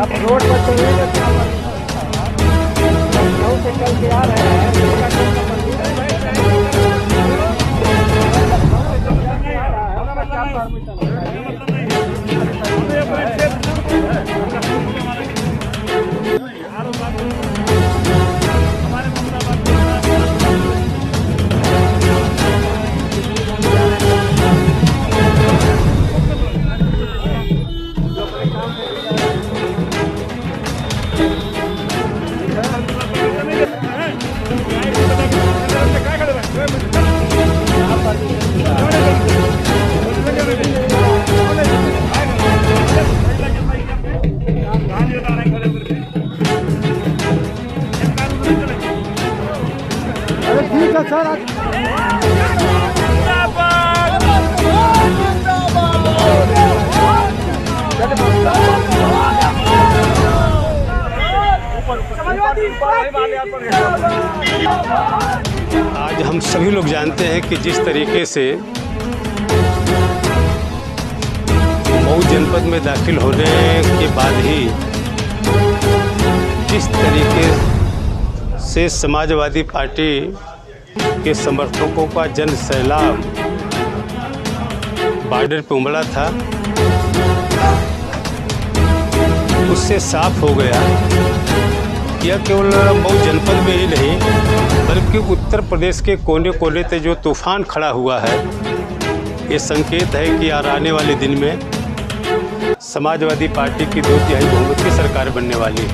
आप रोड पर चलेंगे तो गाँव से चल के आ रहे हैं ठीक है सर। आज हम सभी लोग जानते हैं कि जिस तरीके से मऊ जनपद में दाखिल होने के बाद ही जिस तरीके से समाजवादी पार्टी के समर्थकों का जन सैलाब बॉर्डर पे उमड़ा था, उससे साफ हो गया यह केवल मऊ जनपद में ही नहीं बल्कि उत्तर प्रदेश के कोने कोने पे जो तूफान खड़ा हुआ है, ये संकेत है कि आने वाले दिन में समाजवादी पार्टी की 2/3 बहुमत की सरकार बनने वाली है।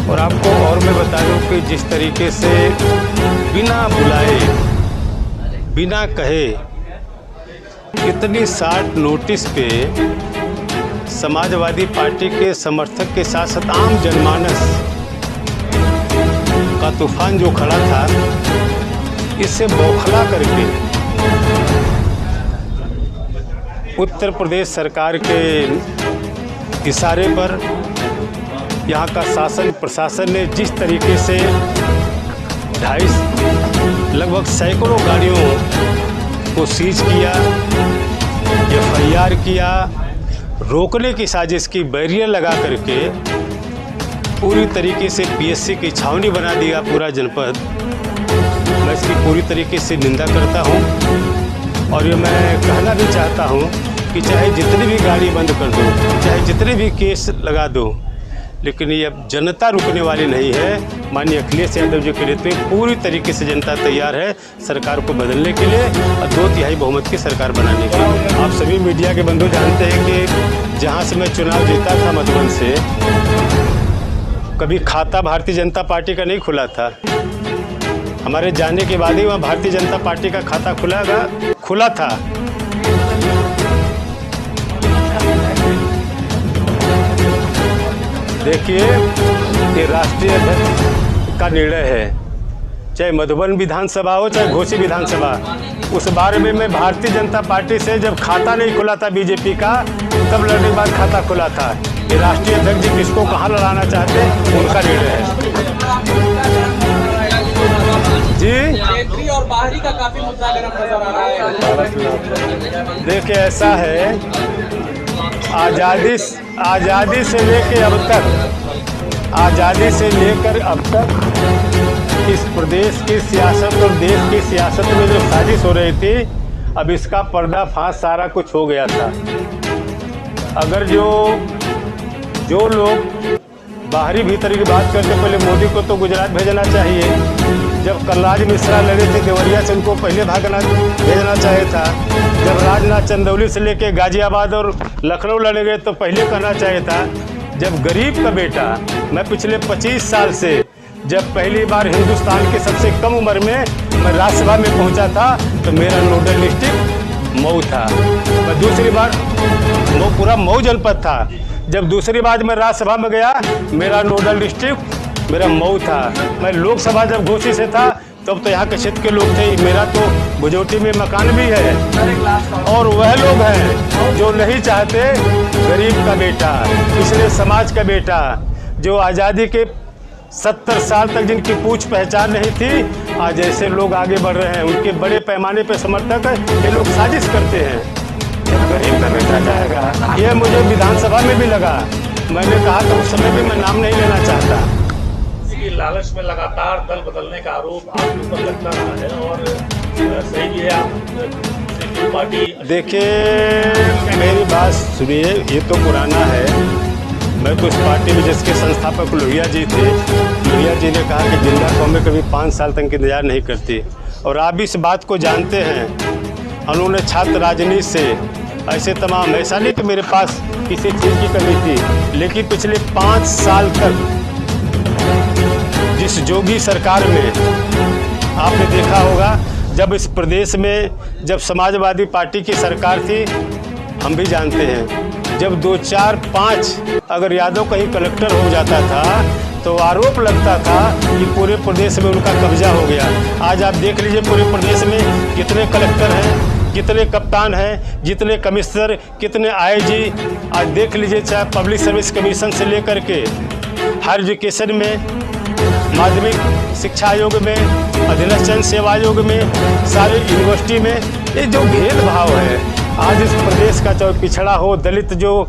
और आपको और मैं बता दूं कि जिस तरीके से बिना बुलाए बिना कहे इतनी शार्ट नोटिस पे समाजवादी पार्टी के समर्थक के साथ साथ आम जनमानस का तूफान जो खड़ा था, इससे बौखला करके उत्तर प्रदेश सरकार के इशारे पर यहाँ का शासन प्रशासन ने जिस तरीके से लगभग सैकड़ों गाड़ियों को सीज किया, FIR किया, रोकने की साजिश की, बैरियर लगा करके पूरी तरीके से PSC की छावनी बना दिया पूरा जनपद। मैं इसकी पूरी तरीके से निंदा करता हूँ और ये मैं कहना भी चाहता हूँ कि चाहे जितनी भी गाड़ी बंद कर दो, चाहे जितने भी केस लगा दो, लेकिन ये अब जनता रुकने वाली नहीं है। माननीय अखिलेश यादव जी के नेतृत्व में पूरी तरीके से जनता तैयार है सरकार को बदलने के लिए और 2/3 बहुमत की सरकार बनाने के लिए। आप सभी मीडिया के बंधु जानते हैं कि जहां से मैं चुनाव जीता था मधुबन से, कभी खाता भारतीय जनता पार्टी का नहीं खुला था। हमारे जाने के बाद ही वहाँ भारतीय जनता पार्टी का खाता खुला था। देखिए, ये राष्ट्रीय अध्यक्ष का निर्णय है, चाहे मधुबन विधानसभा हो चाहे घोसी विधानसभा। उस बारे में मैं भारतीय जनता पार्टी से जब खाता नहीं खुला था बीजेपी का, तब लड़ने के बाद खाता खुला था। ये राष्ट्रीय अध्यक्ष जी किसको कहाँ लड़ाना चाहते हैं, उनका निर्णय है जी। और बाहरी का काफी मुद्दा नजर आ रहा है। देखिए, ऐसा है, आज़ादी से लेकर अब तक इस प्रदेश की सियासत और देश की सियासत में जो साजिश हो रही थी, अब इसका पर्दाफाश सारा कुछ हो गया था। अगर जो लोग बाहरी भीतर की बात करते, पहले मोदी को तो गुजरात भेजना चाहिए। जब कलराज मिश्रा लड़े थे देवरिया से, उनको पहले भेजना चाहिए था। जब राजनाथ चंदौली से लेके गाजियाबाद और लखनऊ लड़े गए तो पहले कहना चाहिए था। जब गरीब का बेटा, मैं पिछले 25 साल से जब पहली बार हिंदुस्तान की सबसे कम उम्र में मैं राज्यसभा में पहुंचा था, तो मेरा नोडल डिस्ट्रिक्ट मऊ था। मैं दूसरी बार पूरा मऊ जनपद था। जब दूसरी बार मैं राज्यसभा में गया, मेरा नोडल डिस्ट्रिक्ट मेरा मऊ था। मैं लोकसभा जब घोसी से था, तब तो यहाँ के क्षेत्र के लोग थे। मेरा तो बुझौटी में मकान भी है और वह लोग हैं जो नहीं चाहते गरीब का बेटा, पिछड़े समाज का बेटा, जो आज़ादी के 70 साल तक जिनकी पूछ पहचान नहीं थी, आज ऐसे लोग आगे बढ़ रहे हैं। उनके बड़े पैमाने पर समर्थक ये लोग साजिश करते हैं। जब गरीब का बेटा जाएगा, ये मुझे विधानसभा में भी लगा मैंने कहा था उस समय भी मैं नाम नहीं लेना चाहता। कि लालच में लगातार दल बदलने का आरोप आपके ऊपर लगता रहा है और सही भी है आप पार्टी। देखिए मेरी बात सुनिए, ये तो पुराना है। मैं तो इस पार्टी में जिसके संस्थापक लोहिया जी थे, लोहिया जी ने कहा कि जिंदा कौमें कभी 5 साल तक इंतजार नहीं करती, और आप इस बात को जानते हैं। उन्होंने छात्र राजनीति से ऐसे तमाम, ऐसा नहीं कि मेरे पास किसी चीज़ की कमी थी, लेकिन पिछले 5 साल तक जिस जोगी सरकार में आपने देखा होगा, जब इस प्रदेश में जब समाजवादी पार्टी की सरकार थी, हम भी जानते हैं, जब 2, 4, 5 अगर यादव कहीं कलेक्टर हो जाता था तो आरोप लगता था कि पूरे प्रदेश में उनका कब्जा हो गया। आज आप देख लीजिए पूरे प्रदेश में कितने कलेक्टर हैं, कितने कप्तान हैं, जितने कमिश्नर, कितने आईजी। आज देख लीजिए, चाहे पब्लिक सर्विस कमीशन से लेकर के हायर एजुकेशन में, माध्यमिक शिक्षा आयोग में, अधीनस्थ जन सेवा आयोग में, सारे यूनिवर्सिटी में, ये जो भेदभाव है आज इस प्रदेश का, चाहे पिछड़ा हो, दलित, जो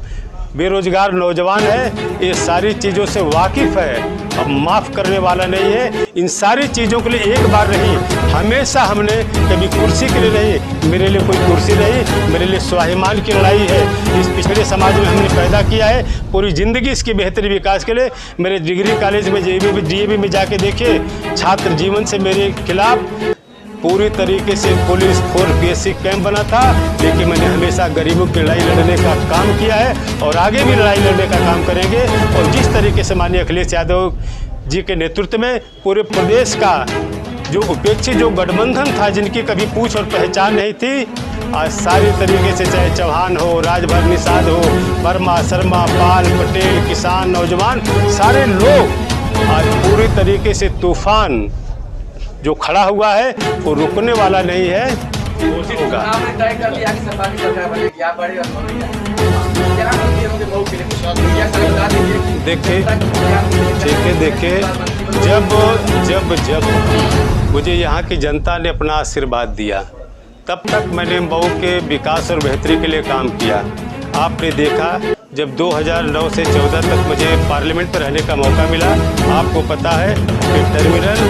बेरोजगार नौजवान है, ये सारी चीज़ों से वाकिफ़ है और माफ़ करने वाला नहीं है। इन सारी चीज़ों के लिए एक बार नहीं, हमेशा हमने कभी कुर्सी के लिए नहीं, मेरे लिए कोई कुर्सी नहीं, मेरे लिए स्वाभिमान की लड़ाई है। इस पिछड़े समाज में हमने पैदा किया है, पूरी ज़िंदगी इसकी बेहतरी विकास के लिए। मेरे डिग्री कॉलेज में DAV में जाके देखिए, छात्र जीवन से मेरे खिलाफ पूरी तरीके से पुलिस फोर्स PSC कैंप बना था, लेकिन मैंने हमेशा गरीबों की लड़ाई लड़ने का काम किया है और आगे भी लड़ाई लड़ने का काम करेंगे। और जिस तरीके से माननीय अखिलेश यादव जी के नेतृत्व में पूरे प्रदेश का जो उपेक्षित जो गठबंधन था, जिनकी कभी पूछ और पहचान नहीं थी, आज सारी तरीके से, चाहे चौहान हो, राजभर निषाद हो, वर्मा, शर्मा, पाल, पटेल, किसान, नौजवान, सारे लोग आज पूरी तरीके से तूफान जो खड़ा हुआ है वो रुकने वाला नहीं है। होगा आपने तय कर लिया कि सपा की सरकार बनेगी, आप बड़े और मौलिया क्या होती है मऊ के लिए कुछ और मीडिया से बता दीजिए। देखिए ठीक है, देखिए जब मुझे यहाँ की जनता ने अपना आशीर्वाद दिया, तब तक मैंने मऊ के विकास और बेहतरी के लिए काम किया। आपने देखा जब 2009 से 14 तक मुझे पार्लियामेंट पर रहने का मौका मिला, आपको पता है कि टर्मिनल,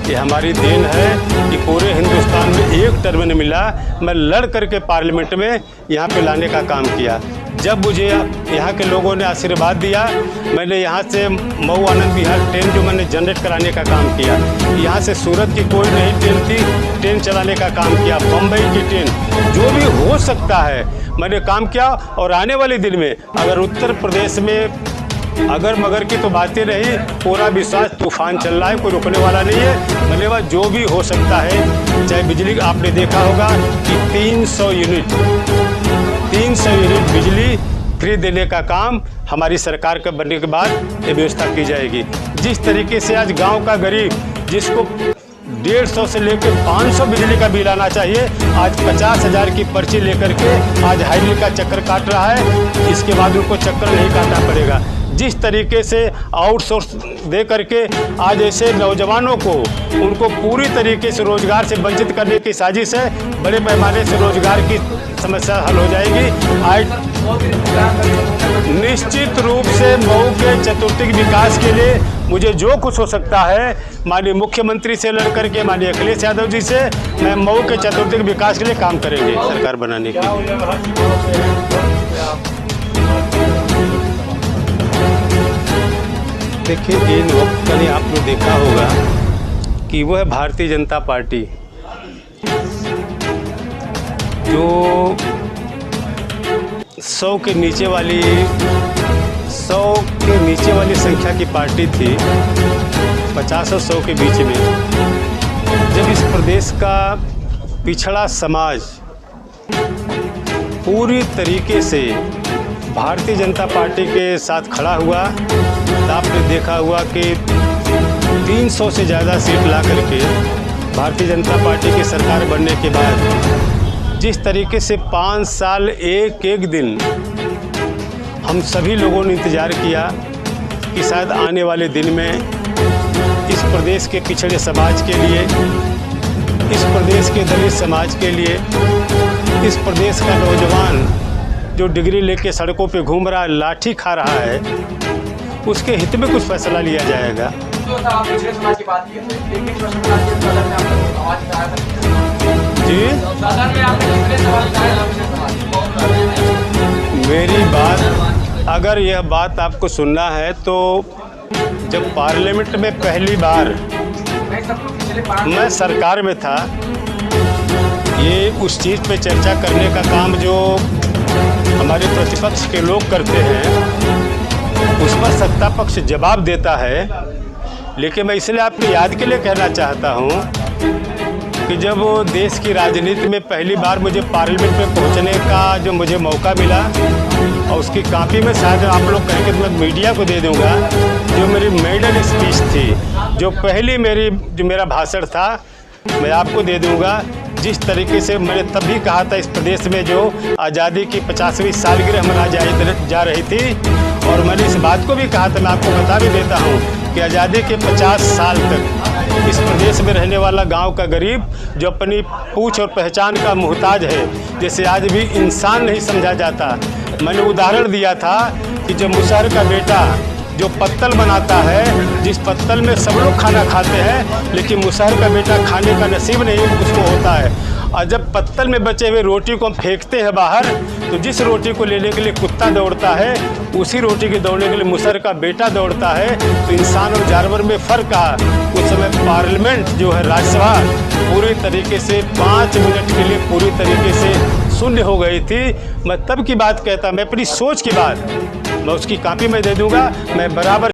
ये हमारी देन है कि पूरे हिंदुस्तान में एक टर्मिनल मिला, मैं लड़ करके पार्लियामेंट में यहाँ पे लाने का काम किया। जब मुझे यहाँ के लोगों ने आशीर्वाद दिया, मैंने यहाँ से मऊ आनंद विहार ट्रेन जो मैंने जनरेट कराने का काम किया। यहाँ से सूरत की कोई नई ट्रेन थी, ट्रेन चलाने का काम किया, बम्बई की ट्रेन, जो भी हो सकता है मैंने काम किया। और आने वाले दिन में अगर उत्तर प्रदेश में अगर मगर की तो बातें नहीं, पूरा विश्वास, तूफान चल रहा है, कोई रुकने वाला नहीं है। धन्यवाद। जो भी हो सकता है, चाहे बिजली, आपने देखा होगा कि 300 यूनिट बिजली फ्री देने का काम हमारी सरकार के बनने के बाद ये व्यवस्था की जाएगी। जिस तरीके से आज गांव का गरीब जिसको 150 से लेकर 500 बिजली का बिल आना चाहिए, आज 50,000 की पर्ची लेकर के आज हाईवे का चक्कर काट रहा है। इसके बाद उनको चक्कर नहीं काटना पड़ेगा। जिस तरीके से आउटसोर्स दे करके आज ऐसे नौजवानों को उनको पूरी तरीके से रोजगार से वंचित करने की साजिश है, बड़े पैमाने से रोजगार की समस्या हल हो जाएगी। आज निश्चित रूप से मऊ के चतुर्थिक विकास के लिए मुझे जो कुछ हो सकता है, माननीय मुख्यमंत्री से लड़ करके, माननीय अखिलेश यादव जी से, मैं मऊ के चतुर्थिक विकास के लिए काम करेंगे सरकार बनाने के लिए। देखिए, इन वक्त कहीं आपने देखा होगा कि वो है भारतीय जनता पार्टी, जो 100 के नीचे वाली संख्या की पार्टी थी, 50 और 100 के बीच में। जब इस प्रदेश का पिछड़ा समाज पूरी तरीके से भारतीय जनता पार्टी के साथ खड़ा हुआ, तो आपने देखा हुआ कि 300 से ज़्यादा सीट ला करके भारतीय जनता पार्टी की सरकार बनने के बाद जिस तरीके से 5 साल एक दिन हम सभी लोगों ने इंतज़ार किया कि शायद आने वाले दिन में इस प्रदेश के पिछड़े समाज के लिए, इस प्रदेश के दलित समाज के लिए, इस प्रदेश का नौजवान जो डिग्री लेके सड़कों पे घूम रहा है, लाठी खा रहा है, उसके हित में कुछ फैसला लिया जाएगा। तो साहब आप पिछड़े समाज की बात की है, लेकिन प्रश्न सदन में आपने आवाज उठाया था जी, सदन में आपने कितने सवाल उठाए थे पिछड़े समाज? मेरी बात, अगर यह बात आपको सुनना है तो जब पार्लियामेंट में पहली बार नहीं, सब कुछ पिछले 5 मैं सरकार में था, ये उस चीज़ पे चर्चा करने का काम जो हमारे प्रतिपक्ष के लोग करते हैं, उस पर सत्ता पक्ष जवाब देता है। लेकिन मैं इसलिए आपको याद के लिए कहना चाहता हूँ कि जब देश की राजनीति में पहली बार मुझे पार्लियामेंट में पहुँचने का जो मुझे मौका मिला, और उसकी कॉपी में शायद आप लोग कहेंगे तो मैं मीडिया को दे दूँगा, जो मेरी मेडल स्पीच थी, जो पहली जो मेरा भाषण था, मैं आपको दे दूँगा। जिस तरीके से मैंने तब भी कहा था, इस प्रदेश में जो आज़ादी की 50वीं सालगिरह मनाई जा रही थी, और मैंने इस बात को भी कहा था, मैं आपको बता भी देता हूँ कि आज़ादी के 50 साल तक इस प्रदेश में रहने वाला गांव का गरीब, जो अपनी पूछ और पहचान का मुहताज है, जैसे आज भी इंसान नहीं समझा जाता। मैंने उदाहरण दिया था कि जब मुशहर का बेटा जो पत्तल बनाता है, जिस पत्तल में सब लोग खाना खाते हैं, लेकिन मुशहर का बेटा खाने का नसीब नहीं उसको होता है, और जब पत्तल में बचे हुए रोटी को हम फेंकते हैं बाहर, तो जिस रोटी को लेने के लिए कुत्ता दौड़ता है, उसी रोटी के दौड़ने के लिए मुशहर का बेटा दौड़ता है। तो इंसान और जानवर में फ़र्क आ। उस समय पार्लियामेंट जो है, राज्यसभा, पूरी तरीके से 5 मिनट के लिए पूरी तरीके से शून्य हो गई थी। मैं तब की बात कहता, मैं अपनी सोच की बात, मैं उसकी कॉपी में दे दूँगा। मैं बराबर